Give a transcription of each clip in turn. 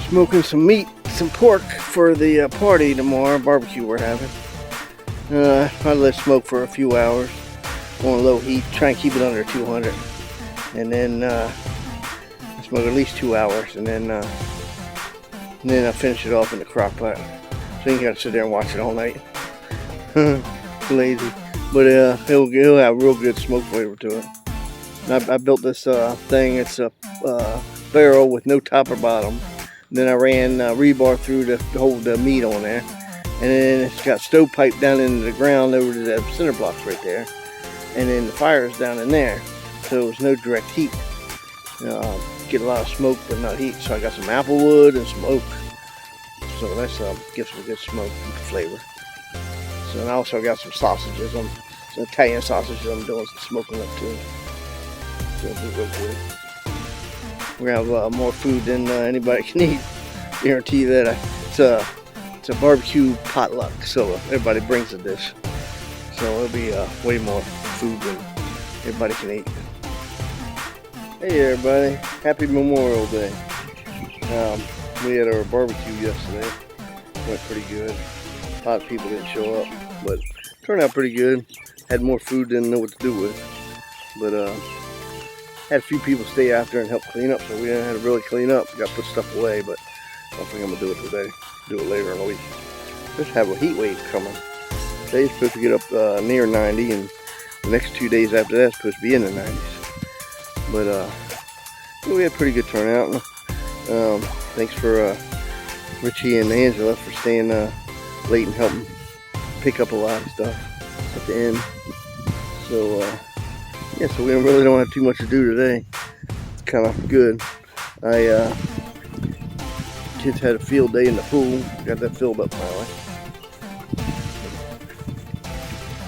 Smoking some meat, some pork for the party tomorrow, barbecue we're having. I let it smoke for a few hours on low heat, try and keep it under 200, and then smoke at least 2 hours, and then I finish it off in the crock pot. So you gotta sit there and watch it all night. Lazy, but it'll have real good smoke flavor to it. And I built this thing. It's a barrel with no top or bottom. Then I ran rebar through to hold the meat on there, and then it's got stovepipe down into the ground over to the cinder blocks right there, and then the fire is down in there, so there's no direct heat. Get a lot of smoke but not heat. So I got some apple wood and some oak, so that's gives some good smoke and flavor. So and I also got some sausages, some Italian sausages I'm doing some smoking up too. So it'll be real good. We're gonna have more food than anybody can eat. Guarantee you that. It's a barbecue potluck, so everybody brings a dish. So it'll be way more food than everybody can eat. Hey everybody, happy Memorial Day. We had our barbecue yesterday. Went pretty good. A lot of people didn't show up, but turned out pretty good. Had more food than know what to do with, but had a few people stay after and help clean up, so we didn't have to really clean up. We got to put stuff away, but I don't think I'm gonna do it today. Do it later in the week. Just have a heat wave coming. Today's supposed to get up near 90, and the next 2 days after that it's supposed to be in the 90s. But we had a pretty good turnout. Thanks for Richie and Angela for staying late and helping pick up a lot of stuff at the end. So yeah, so we really don't have too much to do today. It's kind of good. Kids had a field day in the pool. Got that filled up finally.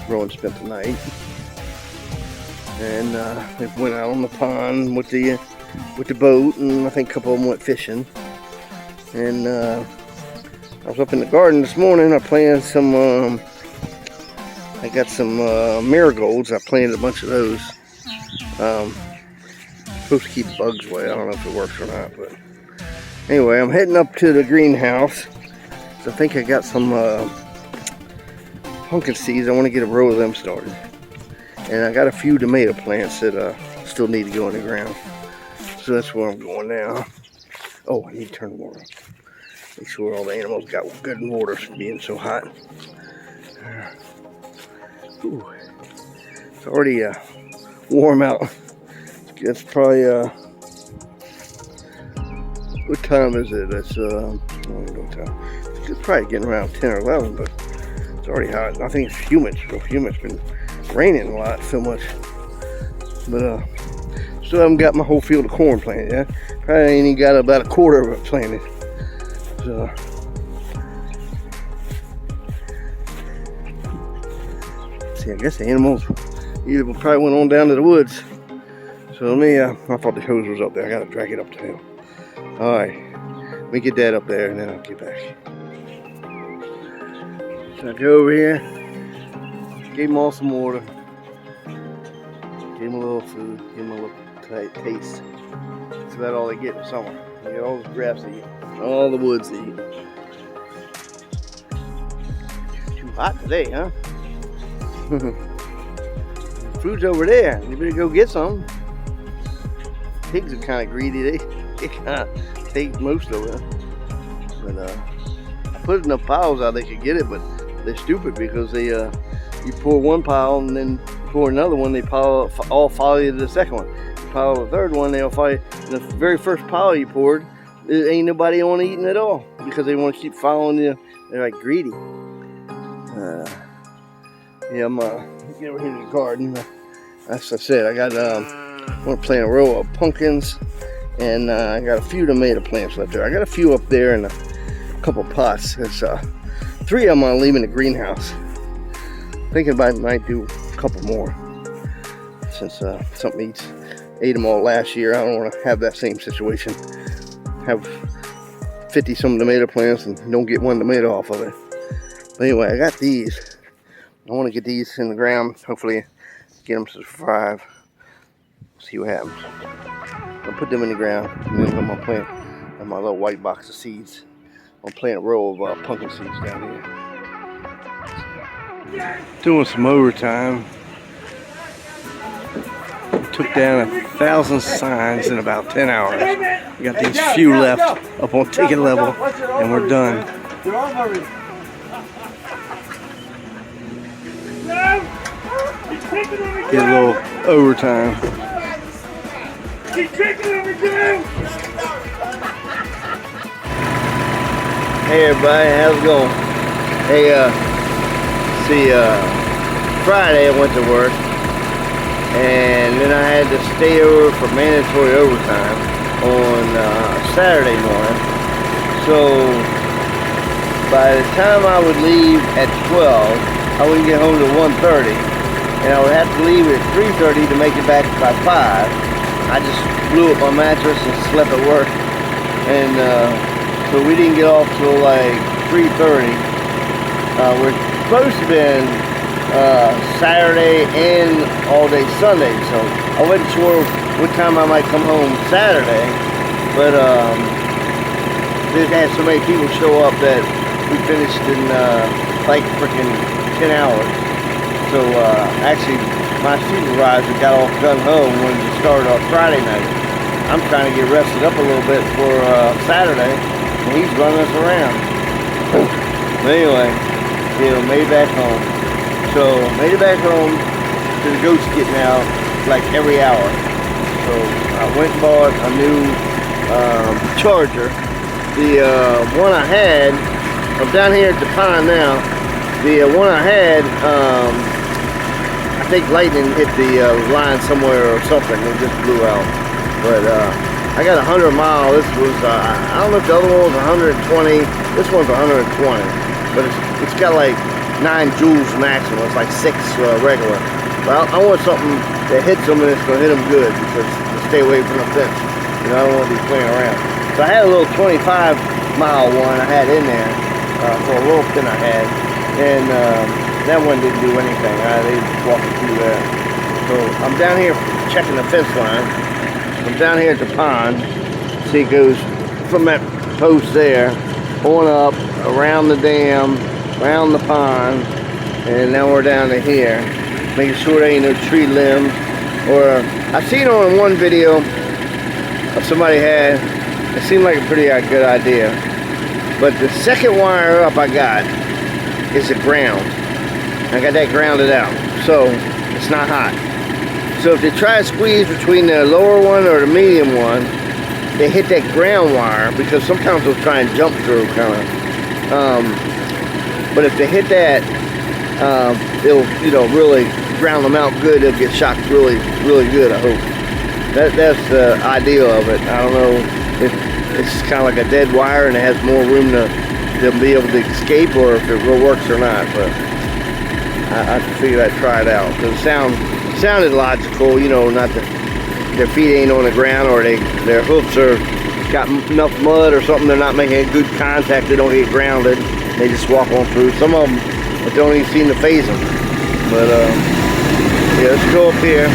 Rowan spent the night, and they went out on the pond with the boat, and I think a couple of them went fishing. And I was up in the garden this morning. I planted some. I got some marigolds. I planted a bunch of those. Supposed to keep bugs away. I don't know if it works or not, but anyway, I'm heading up to the greenhouse. So I think I got some pumpkin seeds. I want to get a row of them started, and I got a few tomato plants that still need to go in the ground. So that's where I'm going now. Oh, I need to turn the water on. Make sure all the animals got good water from being so hot. Ooh, it's already warm out. It's probably what time is it? It's I don't know what time. It's probably getting around 10 or 11, but it's already hot. I think it's humid. So humid. It's been raining a lot, so much. But still haven't got my whole field of corn planted yet. Probably ain't even got about a quarter of it planted. So see, I guess the animals either probably went on down to the woods. So let me, I thought the hose was up there. I gotta drag it up to him. Alright, let me get that up there and then I'll get back. So I go over here, gave them all some water, gave them a little food, gave them a little taste. That's about all they get in summer. They get all the grass to eat, all the woods to eat. Too hot today, huh? Food's over there. You better go get some. Pigs are kind of greedy. They kind of take most of it. But I put enough piles out they could get it, but they're stupid because they you pour one pile and then pour another one. They all follow you to the second one. You pile the third one, they'll follow you. The very first pile you poured, there ain't nobody on eating at all because they want to keep following you. They're like greedy. Yeah, I'm get over here to the garden. As I said, I got I want to plant a row of pumpkins, and I got a few tomato plants left there. I got a few up there in a couple pots. There's 3 of them I'll leave in the greenhouse. Thinking about might do a couple more since something ate them all last year. I don't want to have that same situation. Have 50 some tomato plants and don't get one tomato off of it. But anyway, I got these. I want to get these in the ground. Hopefully get them to survive. See what happens. I'll put them in the ground and then I'm gonna plant and my little white box of seeds. I'm planting a row of pumpkin seeds down here. Doing some overtime. Took down 1,000 signs in about 10 hours. We got these few left up on ticket level, and we're done. Get a little overtime. Hey everybody, how's it going? Hey, Friday I went to work, and then I had to stay over for mandatory overtime on Saturday morning. So by the time I would leave at 12, I wouldn't get home till 1:30, and I would have to leave at 3:30 to make it back by 5. I just blew up my mattress and slept at work, and so we didn't get off till like 3:30. We're supposed to been Saturday and all day Sunday, so I wasn't sure what time I might come home Saturday, but they had so many people show up that we finished in like freaking 10 hours. So actually my supervisor got all gung-ho when we started on Friday night. I'm trying to get rested up a little bit for Saturday, and he's running us around. But anyway, made it back home. So made it back home to the goats getting out like every hour. So I went and bought a new charger. The one I had, I'm down here at the pond now. The one I had, I think lightning hit the line somewhere or something. It just blew out. But I got 100 mile. This was, I don't know if the other one was 120. This one's 120. But it's got like 9 joules maximum. It's like 6 regular. But I want something that hits them and it's going to hit them good, because to stay away from the fence. You know, I don't want to be playing around. So I had a little 25 mile one I had in there for a rope that I had. And that one didn't do anything. They just walking through there. So I'm down here checking the fence line. I'm down here at the pond. See, it goes from that post there on up around the dam, around the pond, and now we're down to here, making sure there ain't no tree limbs. Or I seen on one video of somebody had, it seemed like a pretty good idea. But the second wire up I got is the ground. I got that grounded out, so it's not hot. So if they try to squeeze between the lower one or the medium one, they hit that ground wire, because sometimes they'll try and jump through, kind of. But if they hit that, it'll, really ground them out good. They'll get shocked really, really good, I hope. That's the idea of it. I don't know if it's kind of like a dead wire and it has more room to be able to escape, or if it really works or not. But I figured I'd try it out, because it sounded logical, not that their feet ain't on the ground, or their hoofs are got enough mud or something, they're not making good contact, they don't get grounded, they just walk on through. Some of them don't even seem to phase them. But yeah, let's go up here.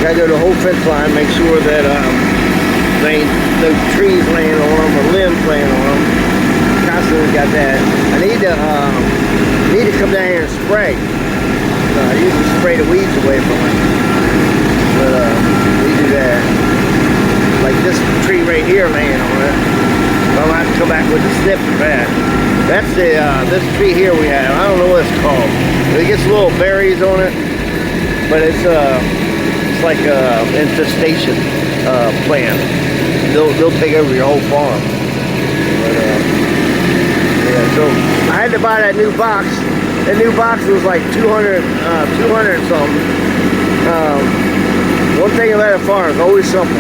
Gotta go to the whole fence line, make sure that there ain't no trees laying on them or limbs laying on them. Constantly got that. I need to come down here and spray. I usually spray the weeds away from it, but we do that. Like this tree right here laying on it, I'll have to come back with the snip for that. That's this tree here we have. I don't know what it's called. It gets little berries on it, but it's like a infestation plant. They'll take over your whole farm. But yeah, so I had to buy that new box. That new box was like 200 something. One thing about a farm is always something.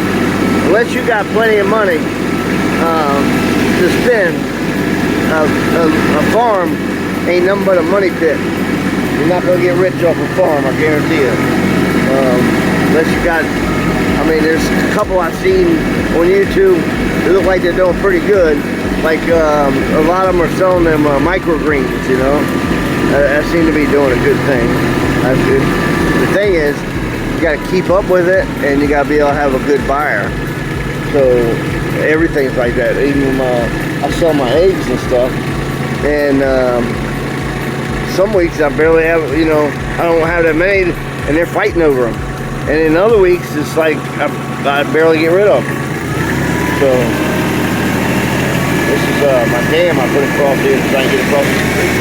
Unless you got plenty of money to spend, a farm ain't nothing but a money pit. You're not gonna get rich off a farm, I guarantee you. Unless you got, there's a couple I've seen on YouTube. They look like they're doing pretty good. Like a lot of them are selling them microgreens, That seemed to be doing a good thing. The thing is, you got to keep up with it, and you got to be able to have a good buyer. So everything's like that. Even I sell my eggs and stuff, and some weeks I barely have, you know, I don't have that many, and they're fighting over them. And in other weeks, it's like I barely get rid of them. So this is my dam I put across here to try and get across the street.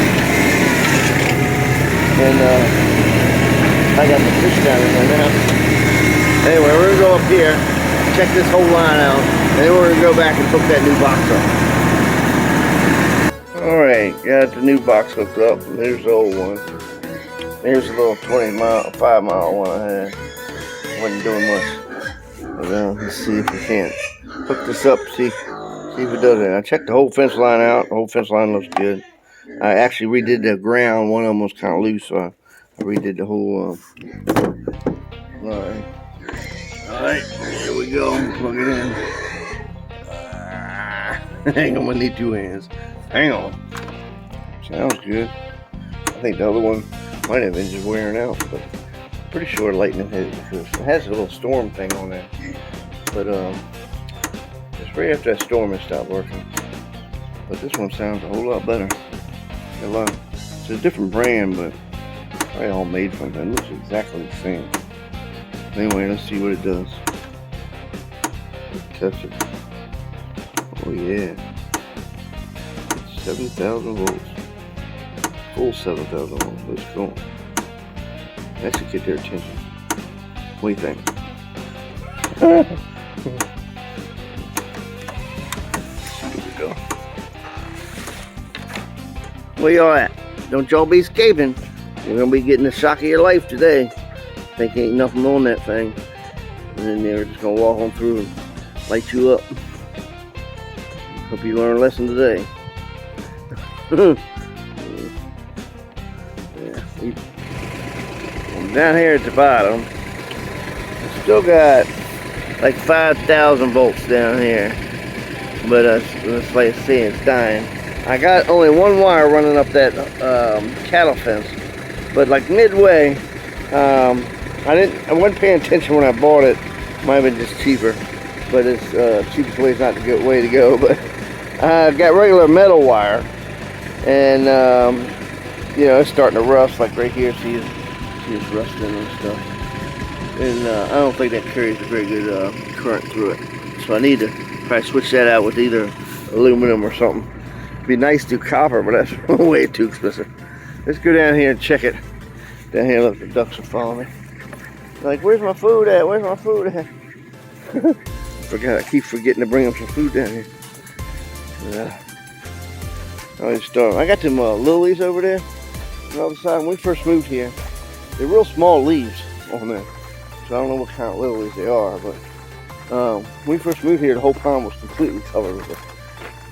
And I got the fish down in there now. Anyway, we're gonna go up here, check this whole line out, and then we're gonna go back and hook that new box up. Alright, got the new box hooked up. There's the old one. There's a little 5 mile one I had. Wasn't doing much. But let's see if we can hook this up, see if it does it. I checked the whole fence line out. The whole fence line looks good. I actually redid the ground. One of them was kind of loose, so I redid the whole line. Alright, here we go. Plug it in. Hang on, I'm gonna need 2 hands. Hang on. Sounds good. I think the other one might have been just wearing out, but pretty sure lightning hit it because it has a little storm thing on there. But just right after that storm it stopped working. But this one sounds a whole lot better. It's a different brand, but probably all made from it. It looks exactly the same. Anyway, let's see what it does. Test it. Oh yeah. 7,000 volts. Full 7,000 volts. Let's go. That should get their attention. What do you think? Here we go. Where y'all at? Don't y'all be escaping. You're gonna be getting the shock of your life today. Think ain't nothing on that thing. And then they're just gonna walk on through and light you up. Hope you learn a lesson today. Yeah, I'm down here at the bottom. I still got like 5,000 volts down here, but it's like saying it's dying. I got only one wire running up that cattle fence, but like midway, I wasn't paying attention when I bought it. Might have been just cheaper, but it's cheapest way is not the good way to go. But I got regular metal wire, and you know, it's starting to rust, like right here. See it's rusting and stuff. And I don't think that carries a very good current through it. So I need to probably switch that out with either aluminum or something. It'd be nice to do copper, but that's way too expensive. Let's go down here and check it. Down here, look, the ducks are following me. They're like, where's my food at? Where's my food at? I keep forgetting to bring them some food down here. I got them lilies over there on the other side. When we first moved here, they're real small leaves on there. So I don't know what kind of lilies they are, but when we first moved here, the whole pond was completely covered with it.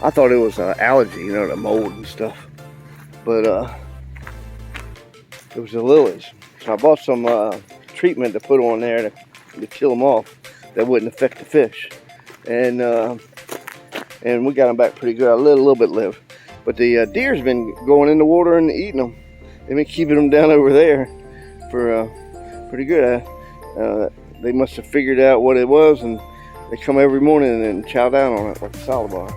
I thought it was algae, you know, the mold and stuff. But it was the lilies. So I bought some treatment to put on there to kill them off that wouldn't affect the fish. And we got them back pretty good. I let a little bit live. But the deer's been going in the water and eating them. They've been keeping them down over there for pretty good. They must have figured out what it was, and they come every morning and chow down on it like a salad bar.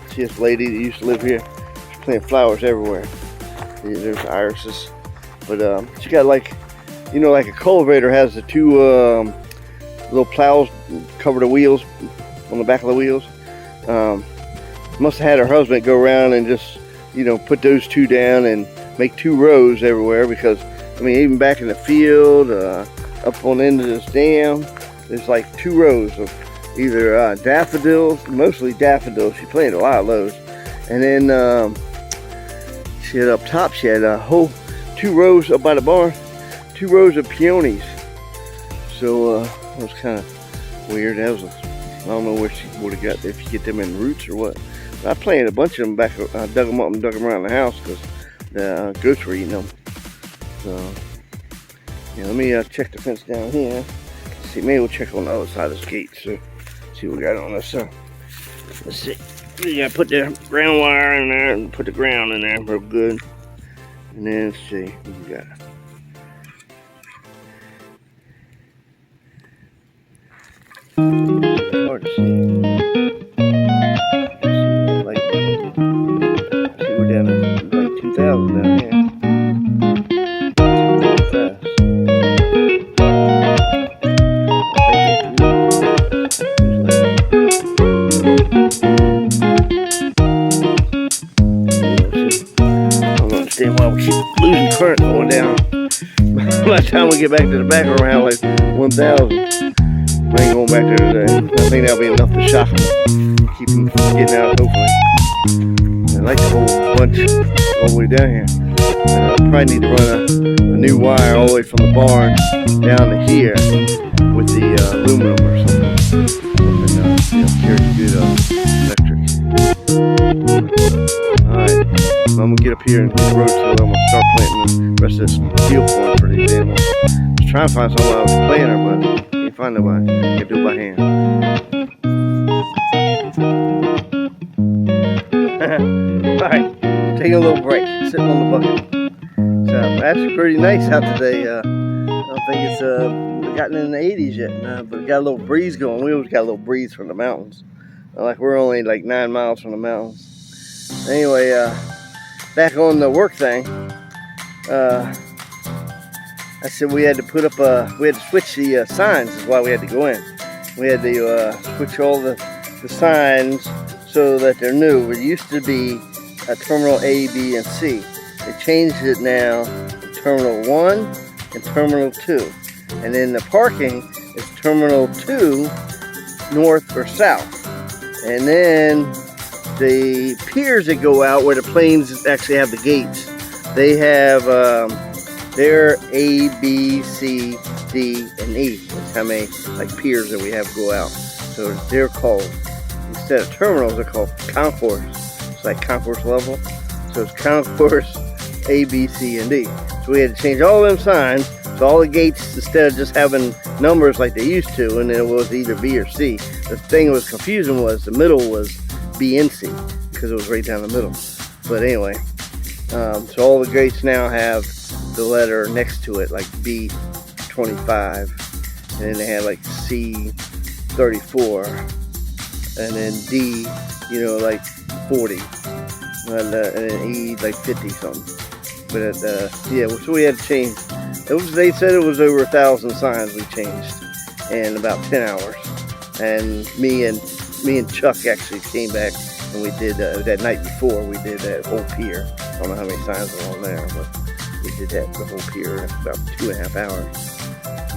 See this lady that used to live here? She's planting flowers everywhere. There's irises. But she got like, you know, like a cultivator has the two little plows cover the wheels on the back of the wheels. Must have had her husband go around and just, you know, put those two down and make 2 rows everywhere, because I mean, even back in the field, up on the end of this dam, there's like 2 rows of either daffodils, mostly daffodils. She planted a lot of those. And then she had up top, she had a whole 2 rows up by the barn, 2 rows of peonies. So it was kind of weird. That was I don't know where she would have got, if you get them in roots or what. But I planted a bunch of them back. I dug them up and dug them around the house because the goats were eating them. So yeah, let me check the fence down here. See, maybe we'll check on the other side of this gate. So see what we got on this. Let's see. We gotta put the ground wire in there and put the ground in there real good. And then let's see what we got. Hard to see. by the time we get back to the back, we're around like 1,000. We ain't going back there today. I think that'll be enough to shock them. Keep them from getting out, hopefully. I like the whole bunch all the way down here. Probably need to run a new wire all the way from the barn down to here with the aluminum or something. Carries good electric. Alright, I'm gonna get up here and get the roadkill. I'm gonna start planting the rest of this field corn for these animals. I was trying to find someone I was planter, but can't find nobody. Can't do it by hand. Alright, taking a little break, sitting on the bucket. So actually pretty nice out today. I don't think it's gotten in the 80s yet, but it got a little breeze going. We always got a little breeze from the mountains. Like we're only like 9 miles from the mountains. Anyway, back on the work thing. I said we had to put up we had to switch the signs. Is why we had to go in. We had to switch all the signs so that they're new. It used to be a terminal A, B, and C. They changed it now to terminal 1 and terminal 2. And then the parking is terminal 2, north or south. And then the piers that go out where the planes actually have the gates, they have their A, B, C, D, and E. That's how many like piers that we have go out. So they're called, instead of terminals, they're called concourse. It's like concourse level. So it's concourse A, B, C, and D. So we had to change all them signs. So all the gates, instead of just having numbers like they used to, and it was either B or C. The thing that was confusing was the middle was B and C, because it was right down the middle. But anyway, so all the gates now have the letter next to it, like B25, and then they had like C34, and then D, like 40, and then E like 50 something. But yeah, so we had to change. They said it was over 1,000 signs we changed in about 10 hours. And me and Chuck actually came back and we did that night before. We did that whole pier. I don't know how many signs were on there, but we did that the whole pier in about 2.5 hours.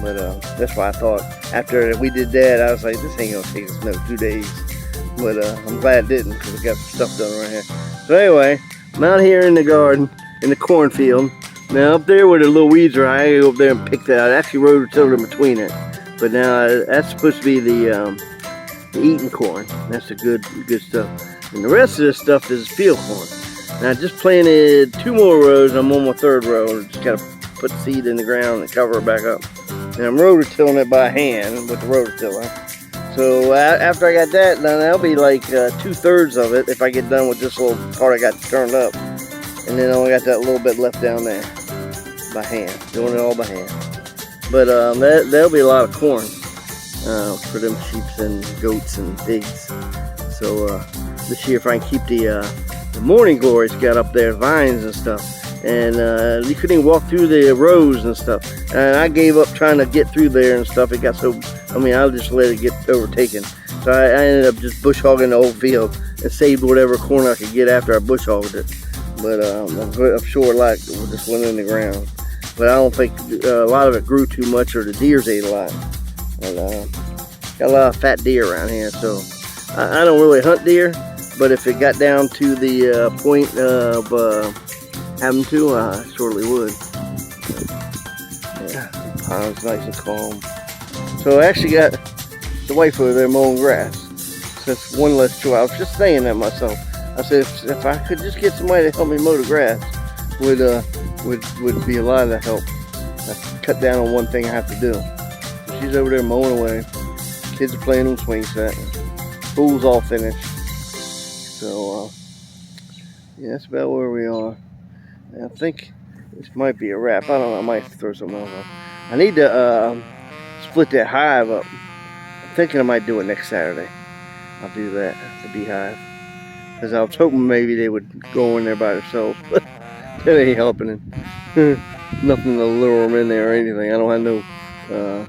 But that's why I thought after we did that, I was like, this ain't gonna take us no 2 days. But I'm glad it didn't, because we got some stuff done right here. So anyway, I'm out here in the garden, in the cornfield. Now up there where the little weeds are, I go up there and pick that out. I actually rototilled in between it. But now that's supposed to be the eating corn. That's the good stuff. And the rest of this stuff is field corn. Now I just planted 2 more rows. I'm on my 3rd row. Just gotta put seed in the ground and cover it back up. And I'm rototilling it by hand with the rototiller. So after I got that done, that'll be like 2/3 of it if I get done with this little part I got turned up. And then I only got that little bit left down there by hand, doing it all by hand. But there'll be a lot of corn for them sheep and goats and pigs. So this year, if I can keep the morning glories got up there, vines and stuff, and you couldn't even walk through the rows and stuff. And I gave up trying to get through there and stuff. It got so, I'll just let it get overtaken. So I ended up just bush hogging the whole field and saved whatever corn I could get after I bush hogged it. But I'm sure like it just went in the ground. But I don't think a lot of it grew too much, or the deers ate a lot. And got a lot of fat deer around here, so I don't really hunt deer. But if it got down to the point of having to, I surely would. Yeah, the pond's nice and calm. So I actually got the wife over there mowing grass. So that's one less chore. I was just saying that myself. I said if I could just get somebody to help me mow the grass, would be a lot of help. I cut down on one thing I have to do. So she's over there mowing away. Kids are playing on swing set. Pool's all finished. So yeah, that's about where we are. And I think this might be a wrap. I don't know. I might have to throw something else on. I need to split that hive up. I'm thinking I might do it next Saturday. I'll do that, the beehive. Because I was hoping maybe they would go in there by themselves, but that ain't helping it. Nothing to lure them in there or anything. I don't have no,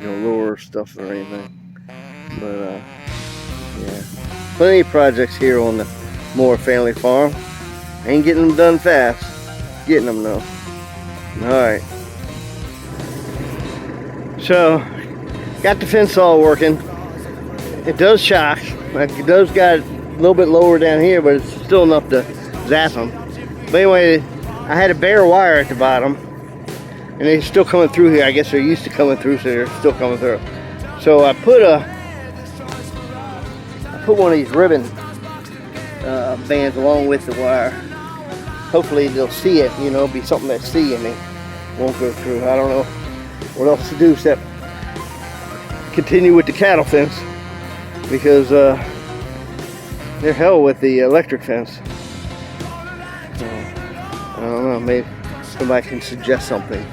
lure stuff or anything. But yeah, plenty of projects here on the Moore family farm. Ain't getting them done fast. Getting them though. All right. So, got the fence all working. It does shock. Like, it does got a little bit lower down here, but it's still enough to zap them. But anyway, I had a bare wire at the bottom, and they're still coming through here. I guess they're used to coming through, so they're still coming through. So I put one of these ribbon bands along with the wire. Hopefully they'll see it, you know, be something they see and they won't go through. I don't know what else to do except continue with the cattle fence, because they're hell with the electric fence. So, I don't know, maybe somebody can suggest something.